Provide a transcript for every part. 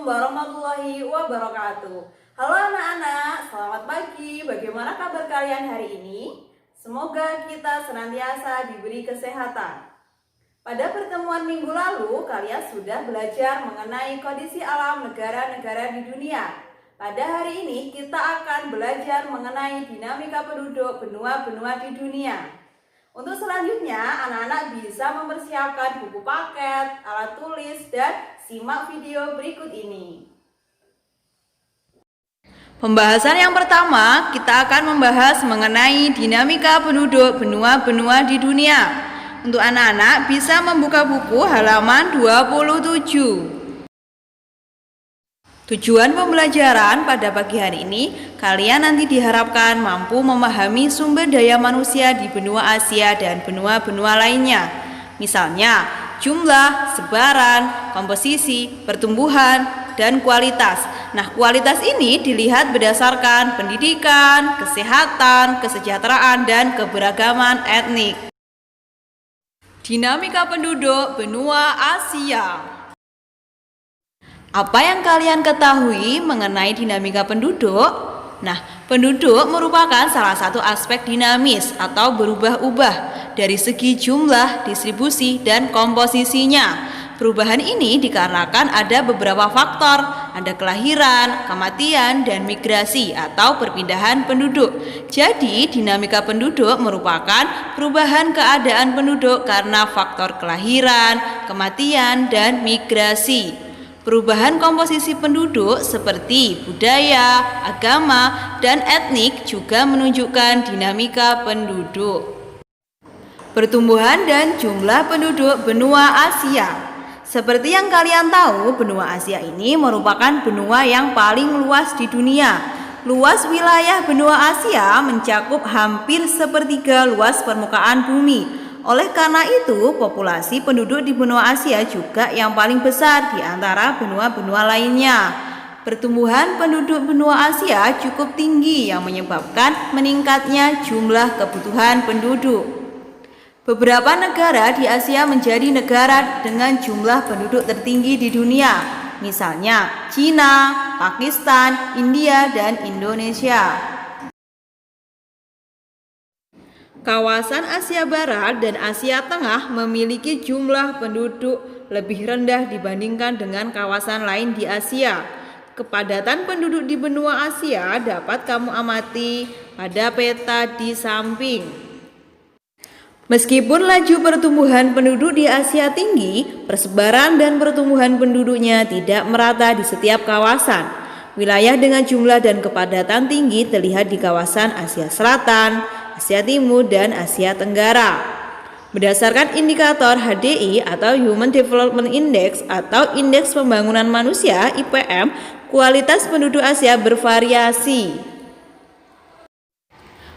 warahmatullahi wabarakatuh. Halo anak-anak, selamat pagi. Bagaimana kabar kalian hari ini? Semoga kita senantiasa diberi kesehatan. Pada pertemuan minggu lalu, kalian sudah belajar mengenai kondisi alam negara-negara di dunia. Pada hari ini, kita akan belajar mengenai dinamika penduduk benua-benua di dunia. Untuk selanjutnya, anak-anak bisa mempersiapkan buku paket, alat tulis, dan simak video berikut ini. Pembahasan yang pertama, kita akan membahas mengenai dinamika penduduk benua-benua di dunia. Untuk anak-anak bisa membuka buku halaman 27. Tujuan pembelajaran pada pagi hari ini, kalian nanti diharapkan mampu memahami sumber daya manusia di benua Asia dan benua-benua lainnya. Misalnya, jumlah, sebaran, komposisi, pertumbuhan, dan kualitas. Nah, kualitas ini dilihat berdasarkan pendidikan, kesehatan, kesejahteraan, dan keberagaman etnik. Dinamika penduduk benua Asia. Apa yang kalian ketahui mengenai dinamika penduduk? Nah, penduduk merupakan salah satu aspek dinamis atau berubah-ubah dari segi jumlah, distribusi, dan komposisinya. Perubahan ini dikarenakan ada beberapa faktor, ada kelahiran, kematian, dan migrasi atau perpindahan penduduk. Jadi, dinamika penduduk merupakan perubahan keadaan penduduk karena faktor kelahiran, kematian, dan migrasi. Perubahan komposisi penduduk seperti budaya, agama, dan etnik juga menunjukkan dinamika penduduk. Pertumbuhan dan jumlah penduduk benua Asia. Seperti yang kalian tahu, benua Asia ini merupakan benua yang paling luas di dunia. Luas wilayah benua Asia mencakup hampir sepertiga luas permukaan bumi. Oleh karena itu, populasi penduduk di benua Asia juga yang paling besar di antara benua-benua lainnya. Pertumbuhan penduduk benua Asia cukup tinggi yang menyebabkan meningkatnya jumlah kebutuhan penduduk. Beberapa negara di Asia menjadi negara dengan jumlah penduduk tertinggi di dunia, misalnya Cina, Pakistan, India, dan Indonesia. Kawasan Asia Barat dan Asia Tengah memiliki jumlah penduduk lebih rendah dibandingkan dengan kawasan lain di Asia. Kepadatan penduduk di benua Asia dapat kamu amati pada peta di samping. Meskipun laju pertumbuhan penduduk di Asia tinggi, persebaran dan pertumbuhan penduduknya tidak merata di setiap kawasan. Wilayah dengan jumlah dan kepadatan tinggi terlihat di kawasan Asia Selatan, Asia Timur, dan Asia Tenggara. Berdasarkan indikator HDI atau Human Development Index atau Indeks Pembangunan Manusia IPM, kualitas penduduk Asia bervariasi.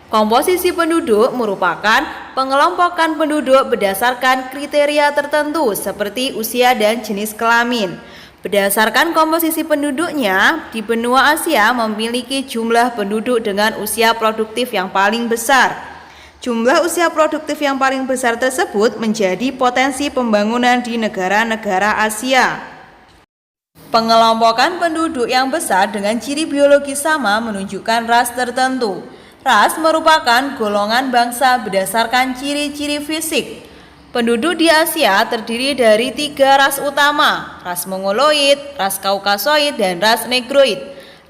Komposisi penduduk merupakan pengelompokan penduduk berdasarkan kriteria tertentu seperti usia dan jenis kelamin. Berdasarkan komposisi penduduknya, di benua Asia memiliki jumlah penduduk dengan usia produktif yang paling besar. Jumlah usia produktif yang paling besar tersebut menjadi potensi pembangunan di negara-negara Asia. Pengelompokan penduduk yang besar dengan ciri biologis sama menunjukkan ras tertentu. Ras merupakan golongan bangsa berdasarkan ciri-ciri fisik. Penduduk di Asia terdiri dari 3 ras utama, ras Mongoloid, ras Kaukasoid, dan ras Negroid.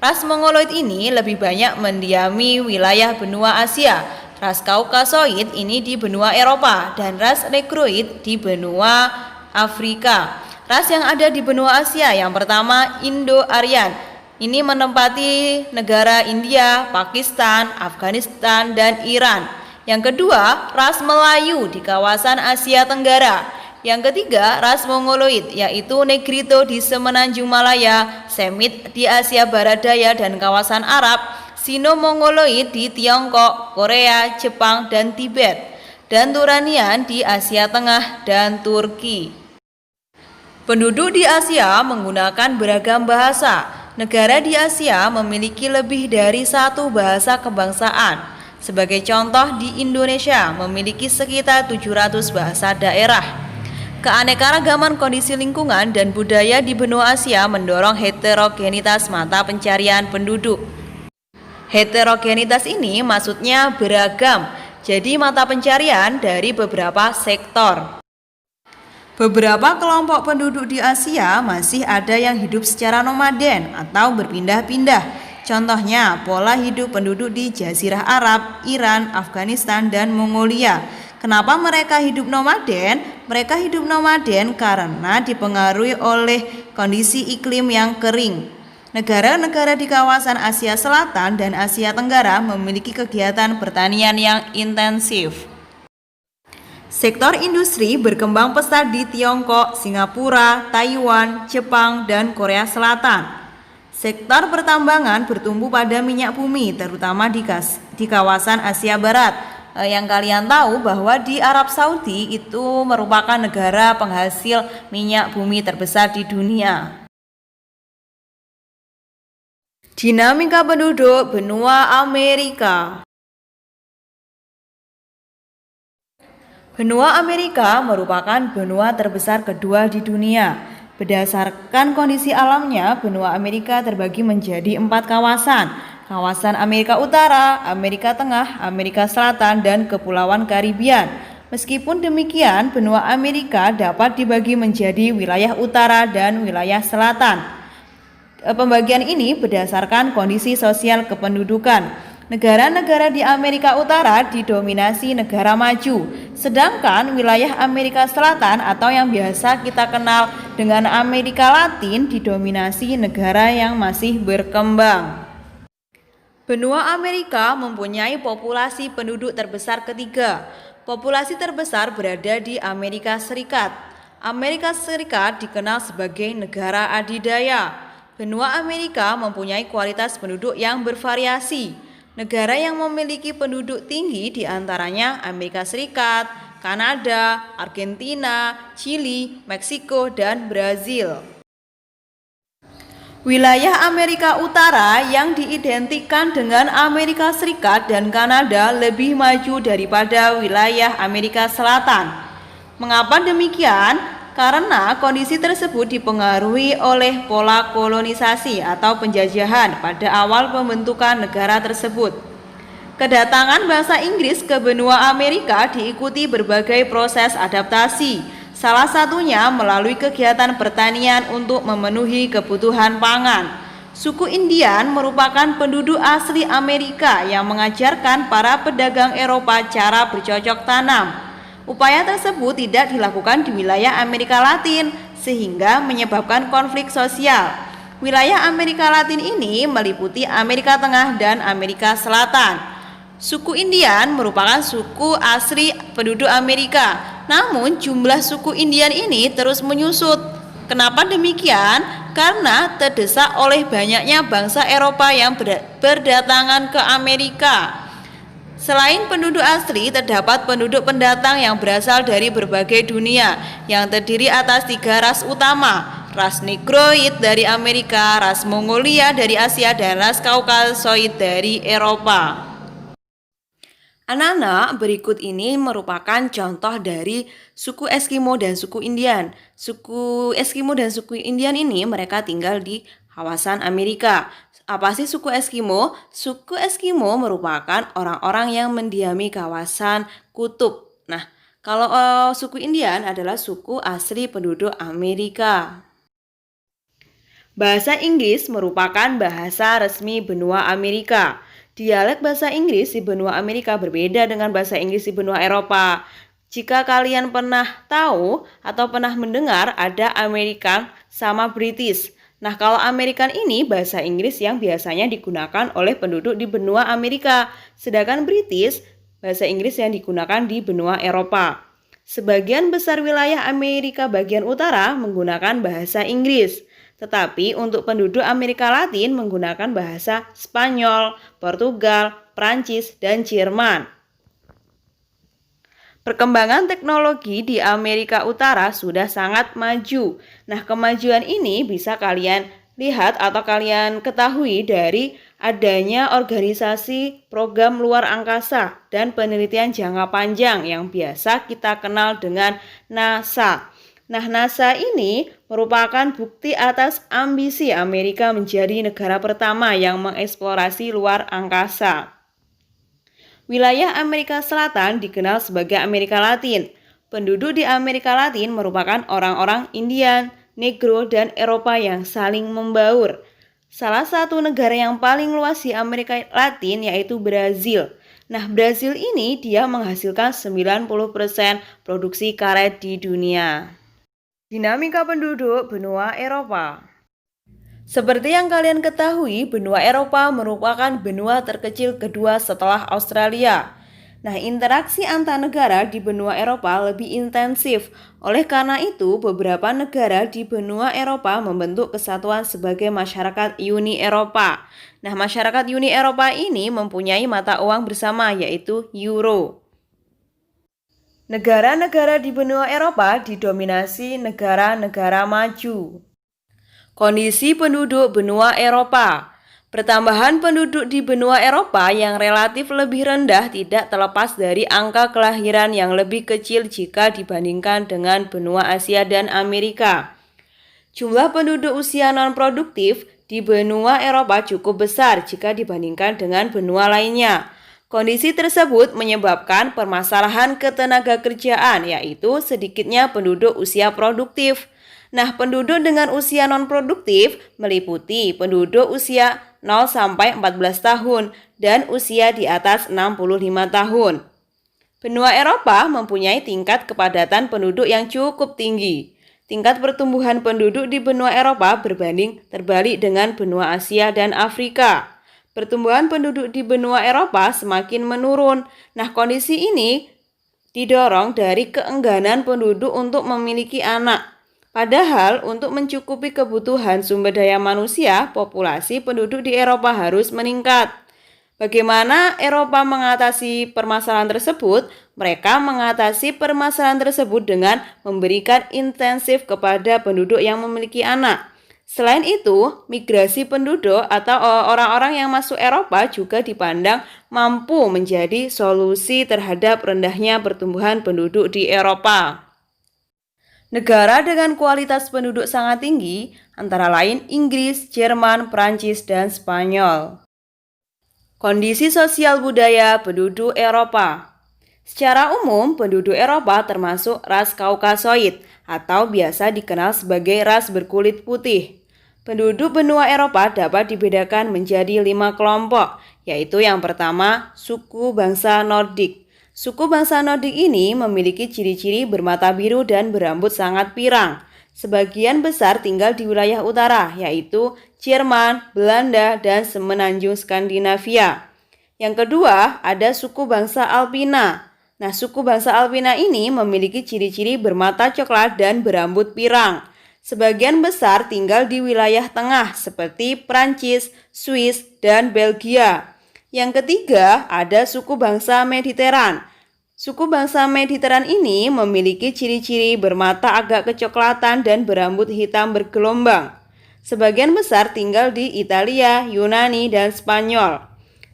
Ras Mongoloid ini lebih banyak mendiami wilayah benua Asia. Ras Kaukasoid ini di benua Eropa, dan ras Negroid di benua Afrika. Ras yang ada di benua Asia yang pertama Indo-Aryan. Ini menempati negara India, Pakistan, Afghanistan, dan Iran. Yang kedua, ras Melayu di kawasan Asia Tenggara. Yang ketiga, ras Mongoloid, yaitu Negrito di Semenanjung Malaya, Semit di Asia Barat Daya dan kawasan Arab, Sino-Mongoloid di Tiongkok, Korea, Jepang, dan Tibet, dan Turanian di Asia Tengah dan Turki. Penduduk di Asia menggunakan beragam bahasa. Negara di Asia memiliki lebih dari satu bahasa kebangsaan. Sebagai contoh, di Indonesia memiliki sekitar 700 bahasa daerah. Keanekaragaman kondisi lingkungan dan budaya di benua Asia mendorong heterogenitas mata pencarian penduduk. Heterogenitas ini maksudnya beragam, jadi mata pencarian dari beberapa sektor. Beberapa kelompok penduduk di Asia masih ada yang hidup secara nomaden atau berpindah-pindah. Contohnya, pola hidup penduduk di Jazirah Arab, Iran, Afghanistan, dan Mongolia. Kenapa mereka hidup nomaden? Mereka hidup nomaden karena dipengaruhi oleh kondisi iklim yang kering. Negara-negara di kawasan Asia Selatan dan Asia Tenggara memiliki kegiatan pertanian yang intensif. Sektor industri berkembang pesat di Tiongkok, Singapura, Taiwan, Jepang, dan Korea Selatan. Sektor pertambangan bertumbuh pada minyak bumi, terutama di kawasan Asia Barat. Yang kalian tahu bahwa di Arab Saudi itu merupakan negara penghasil minyak bumi terbesar di dunia. Dinamika penduduk benua Amerika. Benua Amerika merupakan benua terbesar kedua di dunia. Berdasarkan kondisi alamnya, benua Amerika terbagi menjadi 4 kawasan. Kawasan Amerika Utara, Amerika Tengah, Amerika Selatan, dan Kepulauan Karibian. Meskipun demikian, benua Amerika dapat dibagi menjadi wilayah utara dan wilayah selatan. Pembagian ini berdasarkan kondisi sosial kependudukan. Negara-negara di Amerika Utara didominasi negara maju, sedangkan wilayah Amerika Selatan atau yang biasa kita kenal dengan Amerika Latin didominasi negara yang masih berkembang. Benua Amerika mempunyai populasi penduduk terbesar ketiga. Populasi terbesar berada di Amerika Serikat. Amerika Serikat dikenal sebagai negara adidaya. Benua Amerika mempunyai kualitas penduduk yang bervariasi. Negara yang memiliki penduduk tinggi diantaranya Amerika Serikat, Kanada, Argentina, Chili, Meksiko, dan Brazil. Wilayah Amerika Utara yang diidentikan dengan Amerika Serikat dan Kanada lebih maju daripada wilayah Amerika Selatan. Mengapa demikian? Karena kondisi tersebut dipengaruhi oleh pola kolonisasi atau penjajahan pada awal pembentukan negara tersebut. Kedatangan bangsa Inggris ke benua Amerika diikuti berbagai proses adaptasi, salah satunya melalui kegiatan pertanian untuk memenuhi kebutuhan pangan. Suku Indian merupakan penduduk asli Amerika yang mengajarkan para pedagang Eropa cara bercocok tanam. Upaya tersebut tidak dilakukan di wilayah Amerika Latin sehingga menyebabkan konflik sosial. Wilayah Amerika Latin ini meliputi Amerika Tengah dan Amerika Selatan. Suku Indian merupakan suku asli penduduk Amerika, namun jumlah suku Indian ini terus menyusut. Kenapa demikian? Karena terdesak oleh banyaknya bangsa Eropa yang berdatangan ke Amerika. Selain penduduk asli, terdapat penduduk pendatang yang berasal dari berbagai dunia yang terdiri atas 3 ras utama, ras Negroid dari Amerika, ras Mongolia dari Asia, dan ras Kaukasoid dari Eropa. Anak-anak, berikut ini merupakan contoh dari suku Eskimo dan suku Indian. Suku Eskimo dan suku Indian ini mereka tinggal di kawasan Amerika. Apa sih suku Eskimo? Suku Eskimo merupakan orang-orang yang mendiami kawasan kutub. Nah, kalau suku Indian adalah suku asli penduduk Amerika. Bahasa Inggris merupakan bahasa resmi benua Amerika. Dialek bahasa Inggris di benua Amerika berbeda dengan bahasa Inggris di benua Eropa. Jika kalian pernah tahu atau pernah mendengar ada American sama British. Nah, kalau American ini bahasa Inggris yang biasanya digunakan oleh penduduk di benua Amerika, sedangkan British bahasa Inggris yang digunakan di benua Eropa. Sebagian besar wilayah Amerika bagian utara menggunakan bahasa Inggris, tetapi untuk penduduk Amerika Latin menggunakan bahasa Spanyol, Portugal, Prancis, dan Jerman. Perkembangan teknologi di Amerika Utara sudah sangat maju. Nah, kemajuan ini bisa kalian lihat atau kalian ketahui dari adanya organisasi program luar angkasa dan penelitian jangka panjang yang biasa kita kenal dengan NASA. Nah, NASA ini merupakan bukti atas ambisi Amerika menjadi negara pertama yang mengeksplorasi luar angkasa. Wilayah Amerika Selatan dikenal sebagai Amerika Latin. Penduduk di Amerika Latin merupakan orang-orang Indian, Negro, dan Eropa yang saling membaur. Salah satu negara yang paling luas di Amerika Latin yaitu Brazil. Nah, Brazil ini dia menghasilkan 90% produksi karet di dunia. Dinamika penduduk benua Eropa. Seperti yang kalian ketahui, benua Eropa merupakan benua terkecil kedua setelah Australia. Nah, interaksi antar negara di benua Eropa lebih intensif. Oleh karena itu, beberapa negara di benua Eropa membentuk kesatuan sebagai masyarakat Uni Eropa. Nah, masyarakat Uni Eropa ini mempunyai mata uang bersama yaitu euro. Negara-negara di benua Eropa didominasi negara-negara maju. Kondisi penduduk benua Eropa. Pertambahan penduduk di benua Eropa yang relatif lebih rendah tidak terlepas dari angka kelahiran yang lebih kecil jika dibandingkan dengan benua Asia dan Amerika. Jumlah penduduk usia non-produktif di benua Eropa cukup besar jika dibandingkan dengan benua lainnya. Kondisi tersebut menyebabkan permasalahan ketenagakerjaan, yaitu sedikitnya penduduk usia produktif. Nah, penduduk dengan usia non-produktif meliputi penduduk usia 0 sampai 14 tahun dan usia di atas 65 tahun. Benua Eropa mempunyai tingkat kepadatan penduduk yang cukup tinggi. Tingkat pertumbuhan penduduk di benua Eropa berbanding terbalik dengan benua Asia dan Afrika. Pertumbuhan penduduk di benua Eropa semakin menurun. Nah, kondisi ini didorong dari keengganan penduduk untuk memiliki anak. Padahal untuk mencukupi kebutuhan sumber daya manusia, populasi penduduk di Eropa harus meningkat. Bagaimana Eropa mengatasi permasalahan tersebut? Mereka mengatasi permasalahan tersebut dengan memberikan intensif kepada penduduk yang memiliki anak. Selain itu, migrasi penduduk atau orang-orang yang masuk Eropa juga dipandang mampu menjadi solusi terhadap rendahnya pertumbuhan penduduk di Eropa. Negara dengan kualitas penduduk sangat tinggi, antara lain Inggris, Jerman, Prancis, dan Spanyol. Kondisi sosial budaya penduduk Eropa. Secara umum, penduduk Eropa termasuk ras Kaukasoid atau biasa dikenal sebagai ras berkulit putih. Penduduk benua Eropa dapat dibedakan menjadi 5 kelompok, yaitu yang pertama, suku bangsa Nordik. Suku bangsa Nordik ini memiliki ciri-ciri bermata biru dan berambut sangat pirang. Sebagian besar tinggal di wilayah utara, yaitu Jerman, Belanda, dan semenanjung Skandinavia. Yang kedua, ada suku bangsa Alpina. Nah, suku bangsa Alpina ini memiliki ciri-ciri bermata coklat dan berambut pirang. Sebagian besar tinggal di wilayah tengah seperti Prancis, Swiss, dan Belgia. Yang ketiga, ada suku bangsa Mediteran. Suku bangsa Mediteran ini memiliki ciri-ciri bermata agak kecoklatan dan berambut hitam bergelombang. Sebagian besar tinggal di Italia, Yunani, dan Spanyol.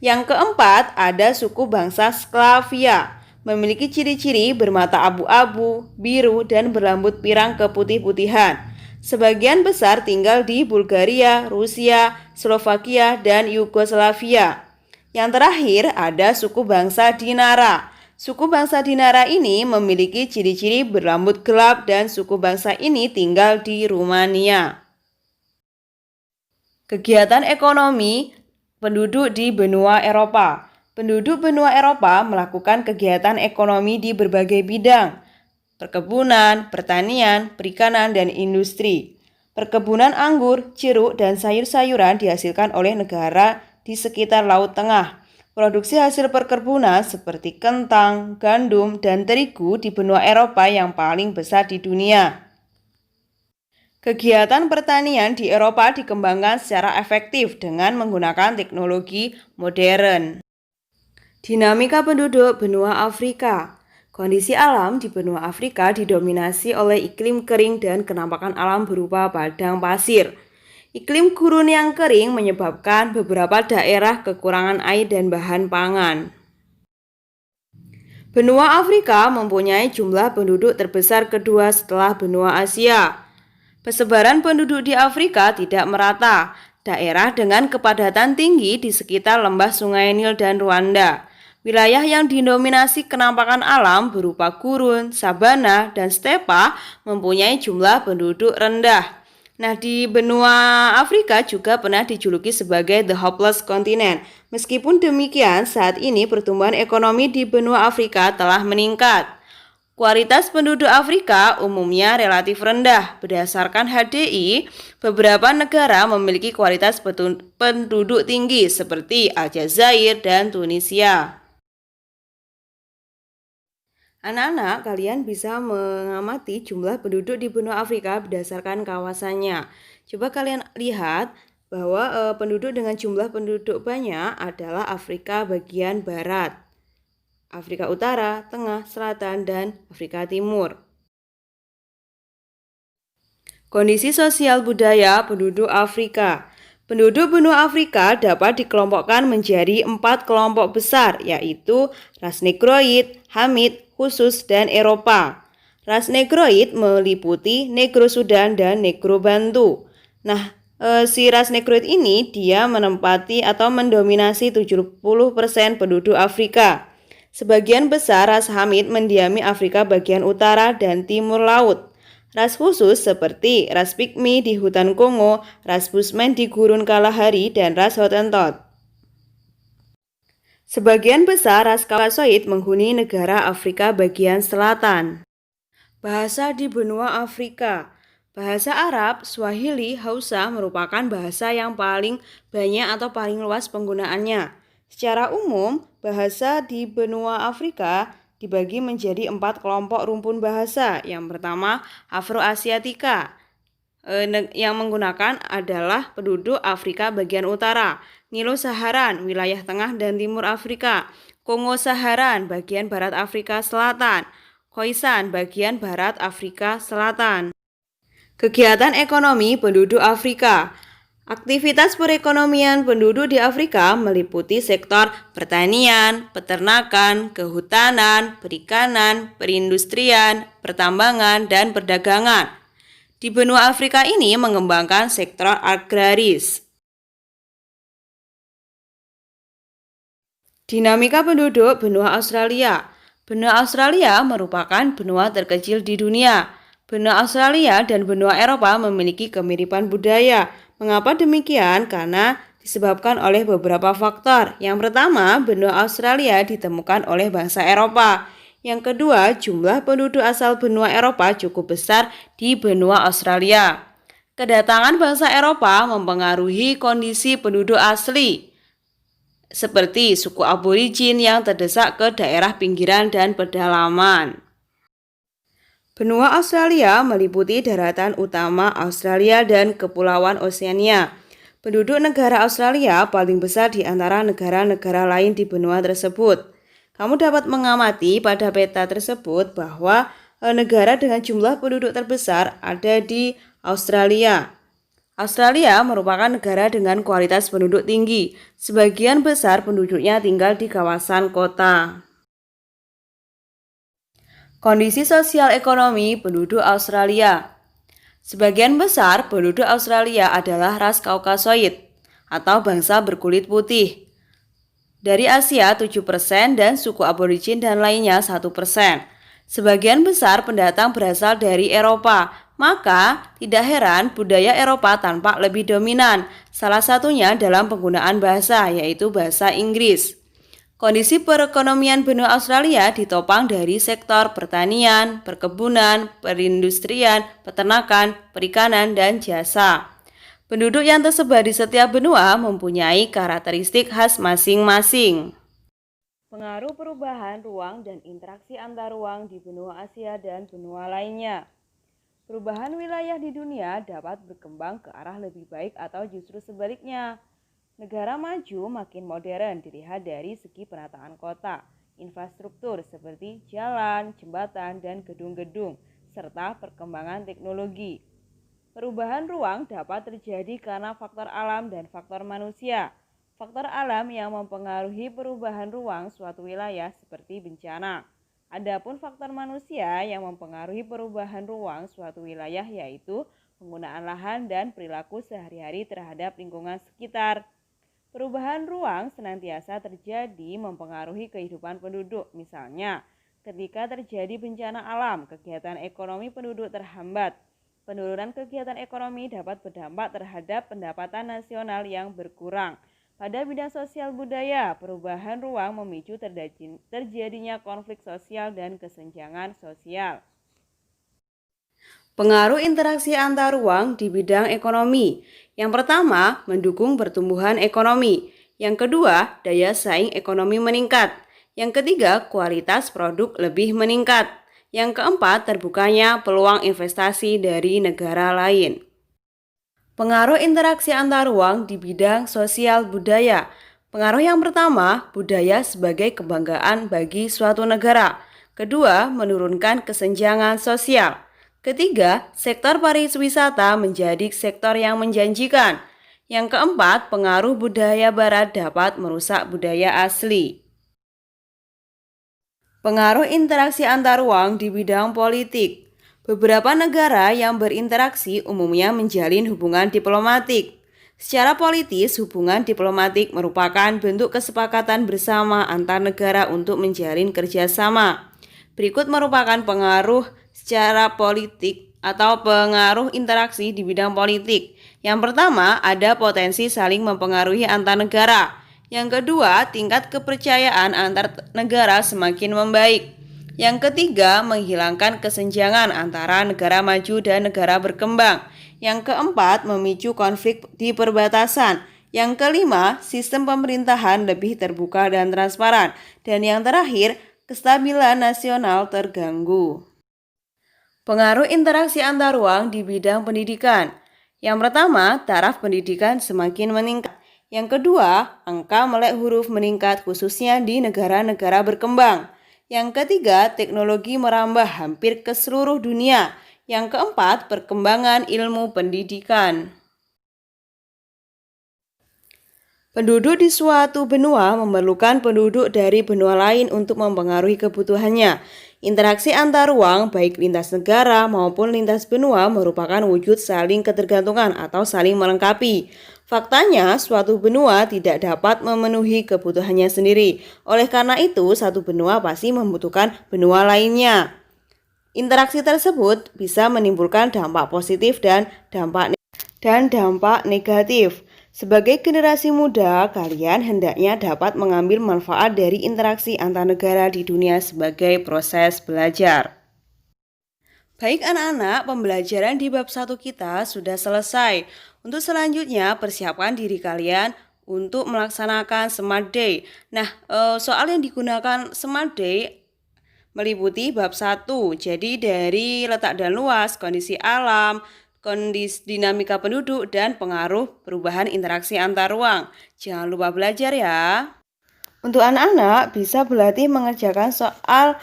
Yang keempat, ada suku bangsa Sklavia. Memiliki ciri-ciri bermata abu-abu, biru, dan berambut pirang keputih-putihan. Sebagian besar tinggal di Bulgaria, Rusia, Slovakia, dan Yugoslavia. Yang terakhir ada suku bangsa Dinara. Suku bangsa Dinara ini memiliki ciri-ciri berambut gelap dan suku bangsa ini tinggal di Rumania. Kegiatan ekonomi penduduk di benua Eropa. Penduduk benua Eropa melakukan kegiatan ekonomi di berbagai bidang: perkebunan, pertanian, perikanan, dan industri. Perkebunan anggur, jeruk, dan sayur-sayuran dihasilkan oleh negara di sekitar Laut Tengah. Produksi hasil perkebunan seperti kentang, gandum, dan terigu di benua Eropa yang paling besar di dunia. Kegiatan pertanian di Eropa dikembangkan secara efektif dengan menggunakan teknologi modern. Dinamika penduduk benua Afrika. Kondisi alam di benua Afrika didominasi oleh iklim kering dan kenampakan alam berupa padang pasir. Iklim gurun yang kering menyebabkan beberapa daerah kekurangan air dan bahan pangan. Benua Afrika mempunyai jumlah penduduk terbesar kedua setelah benua Asia. Persebaran penduduk di Afrika tidak merata. Daerah dengan kepadatan tinggi di sekitar lembah Sungai Nil dan Rwanda. Wilayah yang didominasi kenampakan alam berupa gurun, sabana, dan stepa mempunyai jumlah penduduk rendah. Nah, di benua Afrika juga pernah dijuluki sebagai The Hopeless Continent. Meskipun demikian, saat ini pertumbuhan ekonomi di benua Afrika telah meningkat. Kualitas penduduk Afrika umumnya relatif rendah. Berdasarkan HDI, beberapa negara memiliki kualitas penduduk tinggi seperti Aljazair dan Tunisia. Anak-anak, kalian bisa mengamati jumlah penduduk di benua Afrika berdasarkan kawasannya. Coba kalian lihat bahwa penduduk dengan jumlah penduduk banyak adalah Afrika bagian barat, Afrika Utara, Tengah, Selatan, dan Afrika Timur. Kondisi sosial budaya penduduk Afrika. Penduduk benua Afrika dapat dikelompokkan menjadi 4 kelompok besar, yaitu ras Negroid, Hamid, khusus, dan Eropa. Ras Negroid meliputi Negro Sudan dan Negro Bantu. Nah, si ras Negroid ini dia menempati atau mendominasi 70% penduduk Afrika. Sebagian besar ras Hamid mendiami Afrika bagian utara dan timur laut. Ras khusus seperti ras Pygmy di hutan Kongo, ras Bushman di gurun Kalahari, dan ras Hottentot. Sebagian besar ras Kaukasoid menghuni negara Afrika bagian selatan. Bahasa di benua Afrika. Bahasa Arab, Swahili, Hausa merupakan bahasa yang paling banyak atau paling luas penggunaannya. Secara umum, bahasa di benua Afrika dibagi menjadi 4 kelompok rumpun bahasa. Yang pertama, Afroasiatika, yang menggunakan adalah penduduk Afrika bagian utara. Nilo-Saharan, wilayah tengah dan timur Afrika. Kongo-Saharan, bagian barat Afrika Selatan. Khoisan, bagian barat Afrika Selatan. Kegiatan ekonomi penduduk Afrika. Aktivitas perekonomian penduduk di Afrika meliputi sektor pertanian, peternakan, kehutanan, perikanan, perindustrian, pertambangan, dan perdagangan. Di benua Afrika ini mengembangkan sektor agraris. Dinamika penduduk benua Australia. Benua Australia merupakan benua terkecil di dunia. Benua Australia dan benua Eropa memiliki kemiripan budaya. Mengapa demikian? Karena disebabkan oleh beberapa faktor. Yang pertama, benua Australia ditemukan oleh bangsa Eropa. Yang kedua, jumlah penduduk asal benua Eropa cukup besar di benua Australia. Kedatangan bangsa Eropa mempengaruhi kondisi penduduk asli, seperti suku aborigin yang terdesak ke daerah pinggiran dan pedalaman. Benua Australia meliputi daratan utama Australia dan kepulauan Oseania. Penduduk negara Australia paling besar di antara negara-negara lain di benua tersebut. Kamu dapat mengamati pada peta tersebut bahwa negara dengan jumlah penduduk terbesar ada di Australia. Australia merupakan negara dengan kualitas penduduk tinggi. Sebagian besar penduduknya tinggal di kawasan kota. Kondisi sosial ekonomi penduduk Australia. Sebagian besar penduduk Australia adalah ras Kaukasoid atau bangsa berkulit putih. Dari Asia 7% dan suku aborigin dan lainnya 1%. Sebagian besar pendatang berasal dari Eropa, maka tidak heran budaya Eropa tampak lebih dominan. Salah satunya dalam penggunaan bahasa, yaitu bahasa Inggris. Kondisi perekonomian benua Australia ditopang dari sektor pertanian, perkebunan, perindustrian, peternakan, perikanan, dan jasa. Penduduk yang tersebar di setiap benua mempunyai karakteristik khas masing-masing. Pengaruh perubahan ruang dan interaksi antar ruang di benua Asia dan benua lainnya. Perubahan wilayah di dunia dapat berkembang ke arah lebih baik atau justru sebaliknya. Negara maju makin modern dilihat dari segi penataan kota, infrastruktur seperti jalan, jembatan, dan gedung-gedung, serta perkembangan teknologi. Perubahan ruang dapat terjadi karena faktor alam dan faktor manusia. Faktor alam yang mempengaruhi perubahan ruang suatu wilayah seperti bencana, Adapun faktor manusia yang mempengaruhi perubahan ruang suatu wilayah yaitu penggunaan lahan dan perilaku sehari-hari terhadap lingkungan sekitar. Perubahan ruang senantiasa terjadi mempengaruhi kehidupan penduduk. Misalnya, ketika terjadi bencana alam, kegiatan ekonomi penduduk terhambat. Penurunan kegiatan ekonomi dapat berdampak terhadap pendapatan nasional yang berkurang. Pada bidang sosial budaya, perubahan ruang memicu terjadinya konflik sosial dan kesenjangan sosial. Pengaruh interaksi antar ruang di bidang ekonomi. Yang pertama, mendukung pertumbuhan ekonomi. Yang kedua, daya saing ekonomi meningkat. Yang ketiga, kualitas produk lebih meningkat. Yang keempat, terbukanya peluang investasi dari negara lain. Pengaruh interaksi antar ruang di bidang sosial budaya. Pengaruh yang pertama, budaya sebagai kebanggaan bagi suatu negara. Kedua, menurunkan kesenjangan sosial. Ketiga, sektor pariwisata menjadi sektor yang menjanjikan. Yang keempat, pengaruh budaya barat dapat merusak budaya asli. Pengaruh interaksi antar ruang di bidang politik. Beberapa negara yang berinteraksi umumnya menjalin hubungan diplomatik. Secara politis, hubungan diplomatik merupakan bentuk kesepakatan bersama antar negara untuk menjalin kerjasama. Berikut merupakan pengaruh secara politik atau pengaruh interaksi di bidang politik. Yang pertama, ada potensi saling mempengaruhi antar negara. Yang kedua, tingkat kepercayaan antar negara semakin membaik. Yang ketiga, menghilangkan kesenjangan antara negara maju dan negara berkembang. Yang keempat, memicu konflik di perbatasan. Yang kelima, sistem pemerintahan lebih terbuka dan transparan. Dan yang terakhir, kestabilan nasional terganggu. Pengaruh interaksi antar ruang di bidang pendidikan. Yang pertama, taraf pendidikan semakin meningkat. Yang kedua, angka melek huruf meningkat khususnya di negara-negara berkembang. Yang ketiga, teknologi merambah hampir ke seluruh dunia. Yang keempat, perkembangan ilmu pendidikan. Penduduk di suatu benua memerlukan penduduk dari benua lain untuk mempengaruhi kebutuhannya. Interaksi antar ruang, baik lintas negara maupun lintas benua, merupakan wujud saling ketergantungan atau saling melengkapi. Faktanya, suatu benua tidak dapat memenuhi kebutuhannya sendiri. Oleh karena itu, satu benua pasti membutuhkan benua lainnya. Interaksi tersebut bisa menimbulkan dampak positif dan dampak negatif. Sebagai generasi muda, kalian hendaknya dapat mengambil manfaat dari interaksi antar negara di dunia sebagai proses belajar. Baik anak-anak, pembelajaran di bab 1 kita sudah selesai. Untuk selanjutnya, persiapkan diri kalian untuk melaksanakan Smart Day. Nah, soal yang digunakan Smart Day meliputi bab 1. Jadi dari letak dan luas, kondisi alam, kondisi dinamika penduduk, dan pengaruh perubahan interaksi antar ruang. Jangan lupa belajar ya. Untuk anak-anak bisa berlatih mengerjakan soal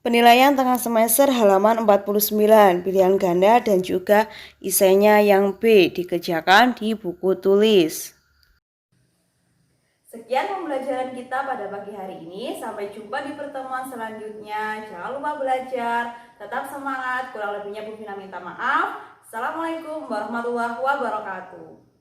penilaian tengah semester halaman 49, pilihan ganda dan juga esainya yang B dikerjakan di buku tulis. Sekian pembelajaran kita pada pagi hari ini. Sampai jumpa di pertemuan selanjutnya. Jangan lupa belajar, tetap semangat. Kurang lebihnya Bu Vina minta maaf. Assalamualaikum warahmatullahi wabarakatuh.